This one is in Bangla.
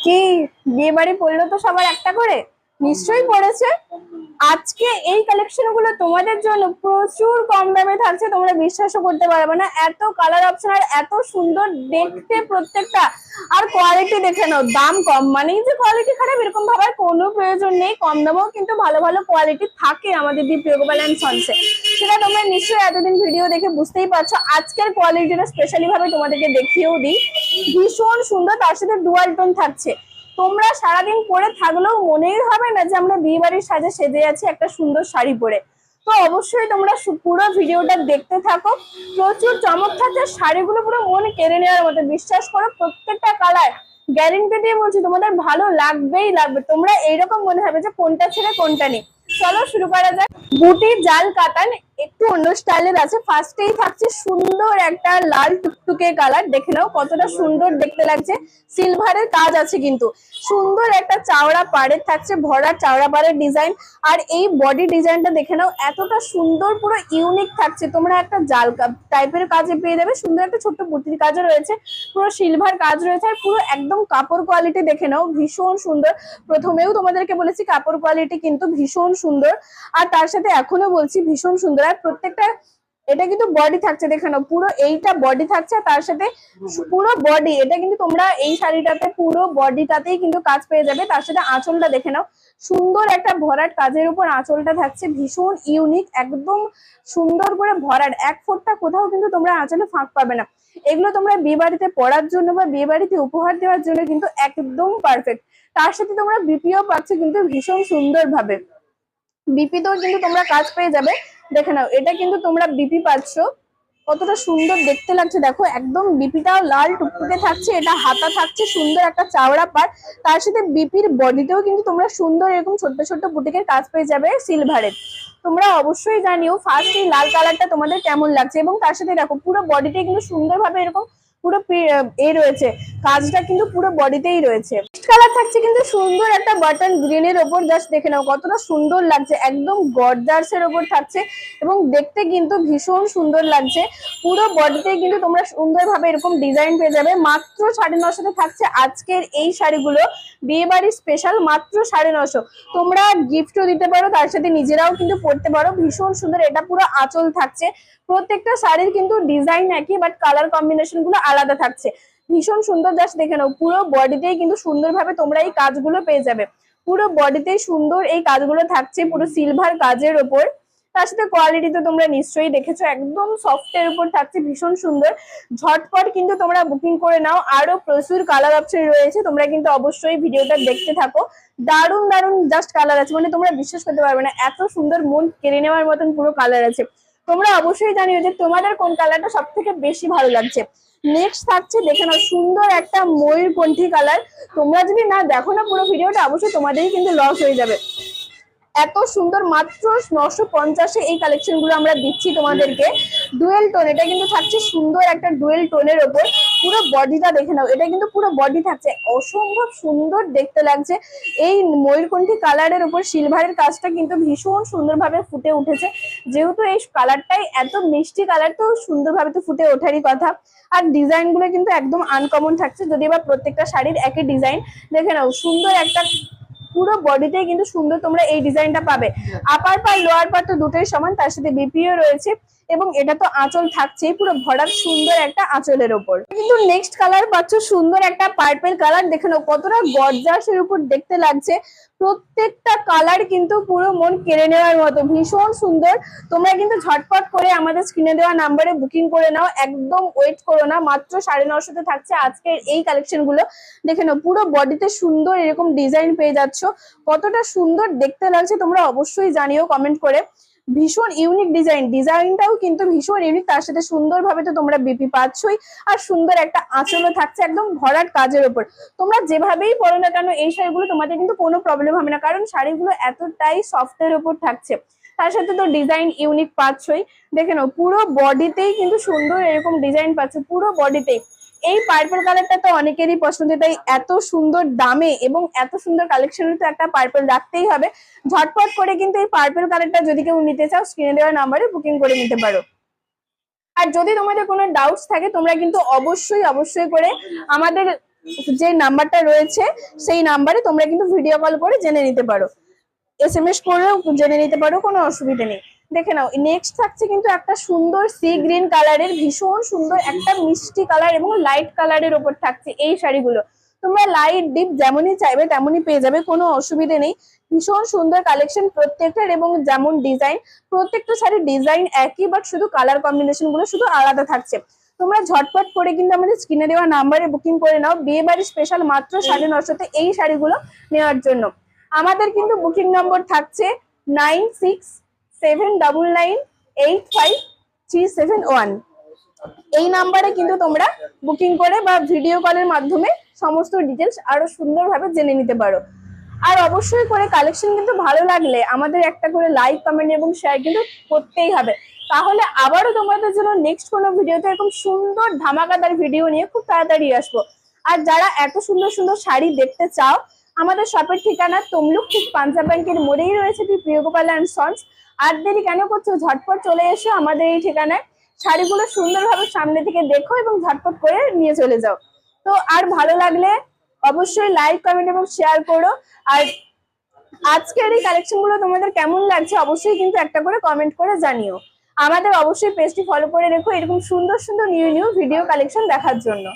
কি বিয়ে বাড়ি পড়লো তো সবার একটা করে? নিশ্চয়ই পড়েছে। আজকে এই কালেকশন গুলো তোমাদের জন্য প্রচুর কম দামে থাকছে, তোমরা বিশ্বাসও করতে পারবে না। এত কালার অপশন আর এত সুন্দর দেখতে প্রত্যেকটা। আর কোয়ালিটি দেখে নাও, দাম কম মানেই যে কোয়ালিটি খারাপ এরকম ভাবার কোনো প্রয়োজন নেই। কম দামেও কিন্তু ভালো ভালো কোয়ালিটি থাকে আমাদের দি প্রিয় গোপাল এন্ড সন্সে। সেটা তোমরা নিশ্চয়ই এতদিন ভিডিও দেখে বুঝতেই পারছো। আজকের কোয়ালিটিটা স্পেশালি ভাবে তোমাদেরকে দেখিয়েও দিই। ভীষণ সুন্দর, তার সাথে ডুয়াল টোন থাকছে। তোমরা সারাদিন পরে থাকলেও মনেই হবে না যে আমরা বিয়ে বাড়ির সাজে সেজে আছি একটা সুন্দর শাড়ি পরে। তো অবশ্যই তোমরা পুরো ভিডিওটা দেখতে থাকো। প্রচুর চমক থাকছে, শাড়িগুলো পুরো মন কেড়ে নেওয়ার মতো। বিশ্বাস করো প্রত্যেকটা কালার গ্যারেন্টি দিয়ে বলছি তোমাদের ভালো লাগবেই লাগবে। তোমরা এইরকম মনে হবে যে কোনটা ছেড়ে কোনটা নেই। চলো শুরু করা যাক। বুটি জাল কাতান একটু অন্য স্টাইলের আছে। ফার্স্টেই থাকছে সুন্দর একটা লাল টুকটুকে কালার, দেখে নাও কতটা সুন্দর দেখতে লাগছে। সিলভারের কাজ আছে কিন্তু, সুন্দর একটা চাওড়া পাড়ের থাকছে, ভরা চাওড়া পাড়ের ডিজাইন। আর এই বডি ডিজাইনটা দেখে নাও এতটা সুন্দর, পুরো ইউনিক থাকছে। তোমরা একটা জাল টাইপের কাজে পেয়ে যাবে, সুন্দর একটা ছোট্ট বুটির কাজও রয়েছে, পুরো সিলভার কাজ রয়েছে। আর পুরো একদম কাপড় কোয়ালিটি দেখে নাও ভীষণ সুন্দর। প্রথমেও তোমাদেরকে বলেছি কাপড় কোয়ালিটি কিন্তু ভীষণ সুন্দর, আর তার সাথে এখনো বলছি ভীষণ সুন্দর। আর প্রত্যেকটা এটা কিন্তু বডি থাকছে, দেখে নাও পুরো এইটা বডি থাকছে। তার সাথে পুরো বডি, এটা কিন্তু তোমরা এই শাড়িটাতে পুরো বডিটাতেই কিন্তু কাজ পেয়ে যাবে। তার সাথে আঁচলটা দেখে নাও, সুন্দর একটা ভরাট কাজের উপর আঁচলটা থাকছে, ভীষণ ইউনিক, একদম সুন্দর করে ভরাট। এক ফোঁটা কোথাও কিন্তু তোমরা আঁচলে ফাঁক পাবে না। এগুলো তোমরা বিয়ে বাড়িতে পরার জন্য বা বিয়ে বাড়িতে উপহার দেওয়ার জন্য কিন্তু একদম পারফেক্ট। তার সাথে তোমরা বিপিও পাচ্ছ কিন্তু ভীষণ সুন্দর ভাবে। বিপিতেও কিন্তু তোমরা কাজ পেয়ে যাবে। দেখে নাও এটা কিন্তু তোমরা বিপি পাচ্ছ, কতটা সুন্দর দেখতে লাগছে দেখো। একদম বিপিটাও লাল টুকটুকে থাকছে, এটা হাতা থাকছে সুন্দর একটা চাওড়া পাড়। তার সাথে বিপির বডিতেও কিন্তু তোমরা সুন্দর এরকম ছোট্ট ছোট্ট বুটিকের কাজ পেয়ে যাবে সিলভারের। তোমরা অবশ্যই জানিও ফার্স্ট এই লাল কালারটা তোমাদের কেমন লাগছে। এবং তার সাথে দেখো পুরো বডিতে কিন্তু সুন্দরভাবে এরকম পুরো রয়েছে, কাজটা কিন্তু পুরো বডিতেই রয়েছে। কালার থাকছে কিন্তু সুন্দর একটা বাটন গ্রিনের ওপর, জাস্ট দেখে নাও কতটা সুন্দর লাগছে, একদম গর্জাস এর ওপর থাকছে এবং দেখতে কিন্তু ভীষণ সুন্দর লাগছে। পুরো বডিতে কিন্তু তোমরা সুন্দরভাবে এরকম ডিজাইন পেয়ে যাবে। মাত্র 950 থাকছে আজকের এই শাড়িগুলো, বিয়ে বাড়ির স্পেশাল, মাত্র 950। তোমরা গিফটও দিতে পারো, তার সাথে নিজেরাও কিন্তু পড়তে পারো। ভীষণ সুন্দর, এটা পুরো আঁচল থাকছে। প্রত্যেকটা শাড়ির কিন্তু ডিজাইন একই, বাট কালার কম্বিনেশন গুলো আলাদা থাকছে। ভীষণ সুন্দর, জাস্ট দেখে নাও পুরো বডিতেই কিন্তু সুন্দরভাবে তোমরা এই কাজগুলো পেয়ে যাবে। পুরো বডিতেই সুন্দর এই কাজগুলো থাকছে, পুরো সিলভার কাজের ওপর। তার সাথে কোয়ালিটি তো তোমরা নিশ্চয়ই দেখেছো, একদম সফট এর উপর থাকছে, ভীষণ সুন্দর। ঝটপট কিন্তু তোমরা বুকিং করে নাও, আরো প্রচুর কালার অপশন রয়েছে, তোমরা কিন্তু অবশ্যই ভিডিওটা দেখতে থাকো। দারুণ দারুণ জাস্ট কালার আছে, মানে তোমরা বিশ্বাস করতে পারবে না এত সুন্দর, মন কেড়ে নেওয়ার মতন পুরো কালার আছে। তোমরা অবশ্যই জানিও যে তোমাদের কোন কালারটা সব থেকে বেশি ভালো লাগছে। নেক্সট থাকছে দেখে নাও সুন্দর একটা ময়ূরপন্থী কালার। তোমরা যদি না দেখো না পুরো ভিডিওটা, অবশ্যই তোমাদেরই কিন্তু লস হয়ে যাবে। এত সুন্দর, মাত্র 950 এই কালেকশন গুলো আমরা দিচ্ছি তোমাদেরকে। ডুয়েল টোন, এটা কিন্তু থাকছে সুন্দর একটা ডুয়েল টোনের ওপর। পুরো বডিটা দেখে নাও, এটা কিন্তু পুরো বডি থাকছে, অসম্ভব সুন্দর দেখতে লাগছে। এই ময়ূরকণ্ঠী কালারের উপর সিলভারের কাজটা কিন্তু ভীষণ সুন্দরভাবে ফুটে উঠেছে। যেহেতু এই কালারটাই এত মিষ্টি কালার, তো সুন্দরভাবে তো ফুটে ওঠারই কথা। আর ডিজাইন গুলো কিন্তু একদম আনকমন থাকছে, যদি বা প্রত্যেকটা শাড়ির একই ডিজাইন। দেখে নাও সুন্দর একটা, পুরো বডিতে কিন্তু সুন্দর তোমরা এই ডিজাইনটা পাবে। আপার পার লোয়ার পার তো দুটোই সমান, তার সাথে বিপিও রয়েছে। এবং এটা তো আঁচল থাকছেই, পুরো ভরাট সুন্দর একটা আঁচলের ওপর। কিন্তু নেক্সট কালার পাচ্ছ সুন্দর একটা পার্পেল কালার, দেখে নাও কতটা গর্জাস এর উপর দেখতে লাগছে। প্রত্যেকটা কালার কিন্তু পুরো মন কেড়ে নেওয়ার মতো, ভীষণ সুন্দর। তোমরা কিন্তু ঝটপট করে আমাদের স্ক্রিনে দেওয়া নাম্বারে বুকিং করে নাও, একদম ওয়েট করো না। মাত্র 950 থাকছে আজকের এই কালেকশন গুলো। দেখে নাও পুরো বডিতে সুন্দর এরকম ডিজাইন পেয়ে যাচ্ছ, কতটা সুন্দর দেখতে লাগছে তোমরা অবশ্যই জানিও কমেন্ট করে। ভীষণ ইউনিক ডিজাইন, ডিজাইনটাও কিন্তু ভীষণ ইউনিক। তার সাথে সুন্দরভাবে তো তোমরা বিপি পাচ্ছই, আর সুন্দর একটা আঁচলও থাকছে একদম ভরাট কাজের উপর। তোমরা যেভাবেই পরো না কেন এই শাড়িগুলো তোমাদের কিন্তু কোনো প্রবলেম হবে না, কারণ শাড়িগুলো এতটাই সফটের উপর থাকছে। তার সাথে তো ডিজাইন ইউনিক পাচ্ছই। দেখে নাও পুরো বডিতেই কিন্তু সুন্দর এরকম ডিজাইন পাচ্ছ, পুরো বডিতেই। এই পার্পল কালারটা তো অনেকেরই পছন্দ, তাই এত সুন্দর দামে এবং এত সুন্দর কালেকশনে তো একটা পার্পল রাখতেই হবে। ঝটপট করে কিন্তু এই পার্পল কালারটা যদি কেউ নিতে চাও, স্ক্রিনে দেওয়া নাম্বারে বুকিং করে নিতে পারো। আর যদি তোমাদের কোনো ডাউটস থাকে, তোমরা কিন্তু অবশ্যই অবশ্যই করে আমাদের যে নাম্বারটা রয়েছে সেই নাম্বারে তোমরা কিন্তু ভিডিও কল করে জেনে নিতে পারো, SMS করেও জেনে নিতে পারো, কোনো অসুবিধা নেই। দেখে নাও, নেক্সট থাকছে কিন্তু একটা সুন্দর সি গ্রিন কালারের, ভীষণ সুন্দর একটা মিষ্টি কালার এবং লাইট কালারের ওপর থাকছে এই শাড়িগুলো। তোমরা লাইট ডিপ যেমনই চাইবে তেমনই পেয়ে যাবে, কোনো অসুবিধে নেই। ভীষণ সুন্দর কালেকশন প্রত্যেকটার, এবং যেমন ডিজাইন, প্রত্যেকটা শাড়ির ডিজাইন একই, বাট শুধু কালার কম্বিনেশন গুলো শুধু আলাদা থাকছে। তোমরা ঝটপট করে কিন্তু আমাদের স্ক্রিনে দেওয়া নাম্বারে বুকিং করে নাও, বিয়ে বাড়ি স্পেশাল মাত্র 950 এই শাড়িগুলো নেওয়ার জন্য। আমাদের কিন্তু বুকিং নম্বর থাকছে 9679985371। এই নাম্বারে কিন্তু তোমরা বুকিং করে বা ভিডিও কলের মাধ্যমে সমস্ত ডিটেলস আরো সুন্দরভাবে জেনে নিতে পারো। আর অবশ্যই করে কালেকশন কিন্তু ভালো লাগলে আমাদের একটা করে লাইক, কমেন্ট এবং শেয়ার কিন্তু করতেই হবে, তাহলে আবারও তোমাদের জন্য নেক্সট কোনো ভিডিওতে এরকম সুন্দর ধামাকাদার ভিডিও নিয়ে খুব তাড়াতাড়ি আসবো। আর যারা এত সুন্দর সুন্দর শাড়ি দেখতে চাও, আমাদের শপের ঠিকানা তমলুক, ঠিক পাঞ্জাব ব্যাংকের মোড়েই রয়েছে প্রিয়গোপাল অ্যান্ড সন্স। আর দেরি কেন করছো, ঝটপট চলে এসো আমাদের এই ঠিকানায়, শাড়িগুলো সুন্দরভাবে সামনে থেকে দেখো এবং ঝটপট করে নিয়ে চলে যাও। তো আর ভালো লাগলে অবশ্যই লাইক, কমেন্ট এবং শেয়ার করো। আর আজকের এই কালেকশন গুলো তোমাদের কেমন লাগছে অবশ্যই কিন্তু একটা করে কমেন্ট করে জানিও। আমাদের অবশ্যই পেজটি ফলো করে রেখো এরকম সুন্দর সুন্দর নিউ নিউ ভিডিও কালেকশন দেখার জন্য।